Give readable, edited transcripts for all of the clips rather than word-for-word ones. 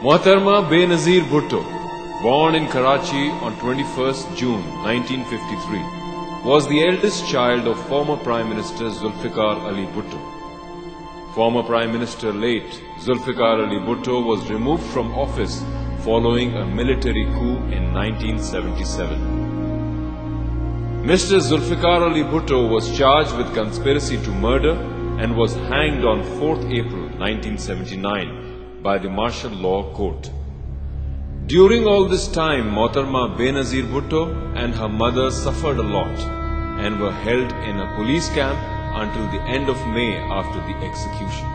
Mohtarma Benazir Bhutto, born in Karachi on 21st June 1953, was the eldest child of former Prime Minister Zulfikar Ali Bhutto. Former Prime Minister late Zulfikar Ali Bhutto was removed from office following a military coup in 1977. Mr. Zulfikar Ali Bhutto was charged with conspiracy to murder and was hanged on 4th April 1979 by the martial law court. During all this time, Mohtarma Benazir Bhutto and her mother suffered a lot and were held in a police camp until the end of May after the execution.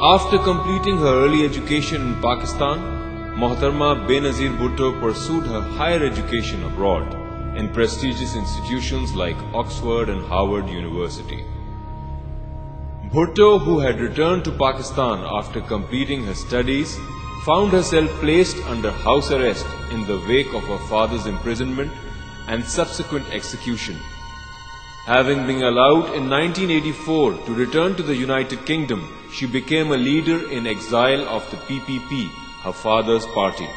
After completing her early education in Pakistan, Mohtarma Benazir Bhutto pursued her higher education abroad in prestigious institutions like Oxford and Harvard University. Bhutto, who had returned to Pakistan after completing her studies, found herself placed under house arrest in the wake of her father's imprisonment and subsequent execution. Having been allowed in 1984 to return to the United Kingdom, she became a leader in exile of the PPP, her father's party.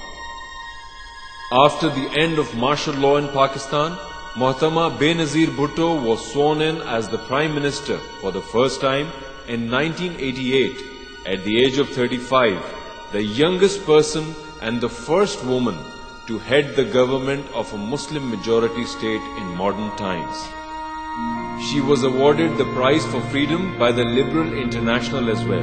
After the end of martial law in Pakistan, Mohtarma Benazir Bhutto was sworn in as the Prime Minister for the first time in 1988 at the age of 35, the youngest person and the first woman to head the government of a Muslim majority state in modern times. She was awarded the Prize for Freedom by the Liberal International as well.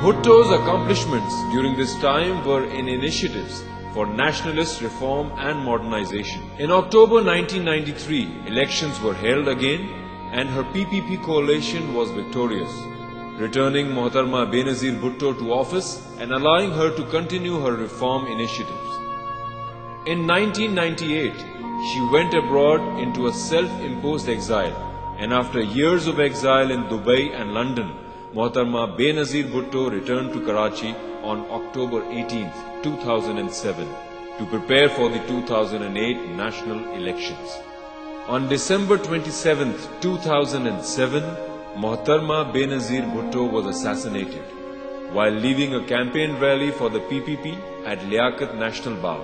Bhutto's accomplishments during this time were in initiatives for nationalist reform and modernization. In October 1993, elections were held again and her PPP coalition was victorious, returning Mohtarma Benazir Bhutto to office and allowing her to continue her reform initiatives. In 1998, she went abroad into a self-imposed exile, and after years of exile in Dubai and London, Mohtarma Benazir Bhutto returned to Karachi on October 18, 2007 to prepare for the 2008 national elections. On December 27, 2007, Mohtarma Benazir Bhutto was assassinated while leaving a campaign rally for the PPP at Liaquat National Bagh,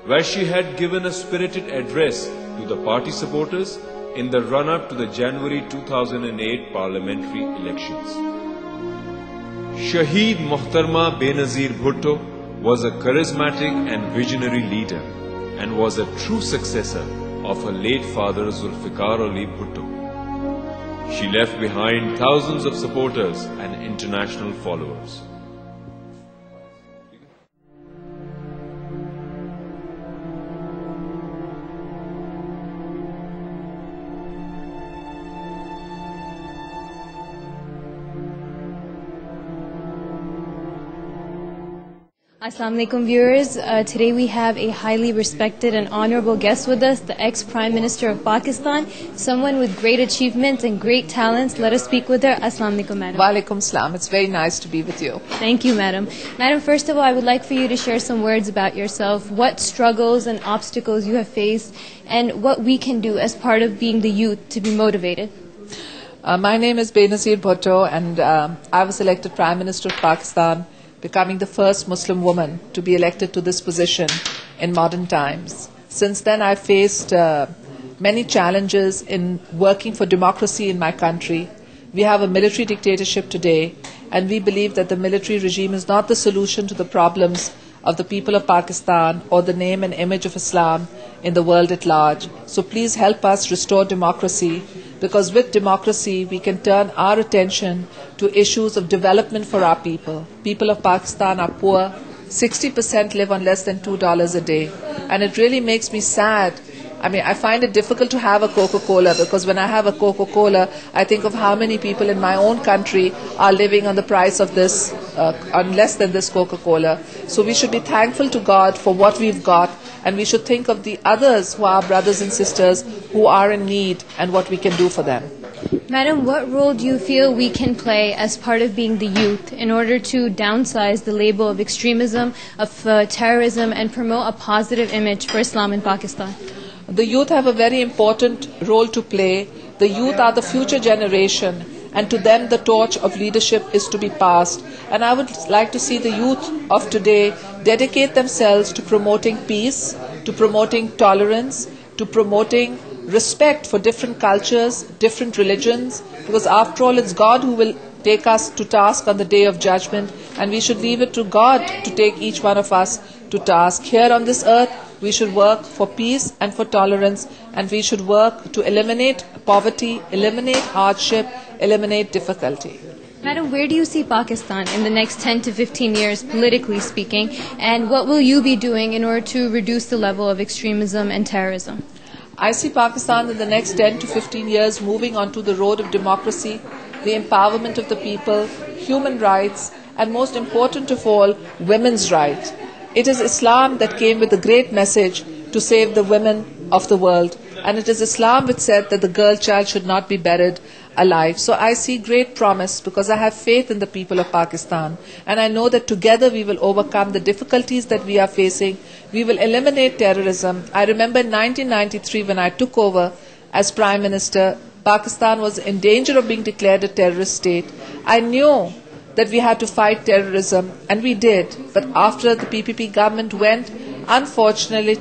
where she had given a spirited address to the party supporters in the run-up to the January 2008 parliamentary elections. Shaheed Mohtarma Benazir Bhutto was a charismatic and visionary leader and was a true successor of her late father Zulfikar Ali Bhutto. She left behind thousands of supporters and international followers. Assalamu alaikum viewers. Today we have a highly respected and honorable guest with us, the ex-Prime Minister of Pakistan, someone with great achievements and great talents. Let us speak with her. Assalamu alaikum, madam. Wa alaikum salam. It's very nice to be with you. Thank you, madam. Madam, first of all, I would like for you to share some words about yourself, what struggles and obstacles you have faced, and what we can do as part of being the youth to be motivated. My name is Benazir Bhutto, and I was elected Prime Minister of Pakistan, becoming the first Muslim woman to be elected to this position in modern times. Since then, I've faced many challenges in working for democracy in my country. We have a military dictatorship today, and we believe that the military regime is not the solution to the problems of the people of Pakistan or the name and image of Islam in the world at large. So please help us restore democracy, because with democracy we can turn our attention to issues of development for our people. People of Pakistan are poor. 60% live on less than $2 a day. And it really makes me sad. I find it difficult to have a Coca-Cola, because when I have a Coca-Cola, I think of how many people in my own country are living on the price of this, on less than this Coca-Cola. So we should be thankful to God for what we've got, and we should think of the others who are brothers and sisters who are in need and what we can do for them. Madam, what role do you feel we can play as part of being the youth in order to downsize the label of extremism, of terrorism, and promote a positive image for Islam in Pakistan? The youth have a very important role to play. The youth are the future generation, and to them the torch of leadership is to be passed. And I would like to see the youth of today dedicate themselves to promoting peace, to promoting tolerance, to promoting respect for different cultures, different religions, because after all it's God who will take us to task on the day of judgment, and we should leave it to God to take each one of us to task. Here on this earth, we should work for peace and for tolerance, and we should work to eliminate poverty, eliminate hardship, eliminate difficulty. Madam, where do you see Pakistan in the next 10 to 15 years, politically speaking, and what will you be doing in order to reduce the level of extremism and terrorism? I see Pakistan in the next 10 to 15 years moving onto the road of democracy, the empowerment of the people, human rights, and most important of all, women's rights. It is Islam that came with a great message to save the women of the world, and it is Islam which said that the girl child should not be buried alive. So I see great promise because I have faith in the people of Pakistan, and I know that together we will overcome the difficulties that we are facing. We will eliminate terrorism. I remember in 1993 when I took over as Prime Minister, Pakistan was in danger of being declared a terrorist state. I knew that we had to fight terrorism, and we did. But after the PPP government went, unfortunately,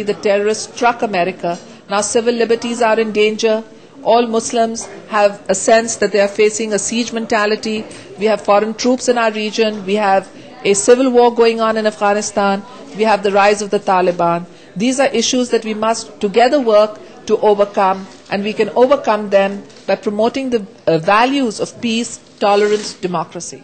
the terrorists struck America. Now civil liberties are in danger. All Muslims have a sense that they are facing a siege mentality. We have foreign troops in our region. We have a civil war going on in Afghanistan. We have the rise of the Taliban. These are issues that we must together work to overcome, and we can overcome them by promoting the values of peace, tolerance, democracy.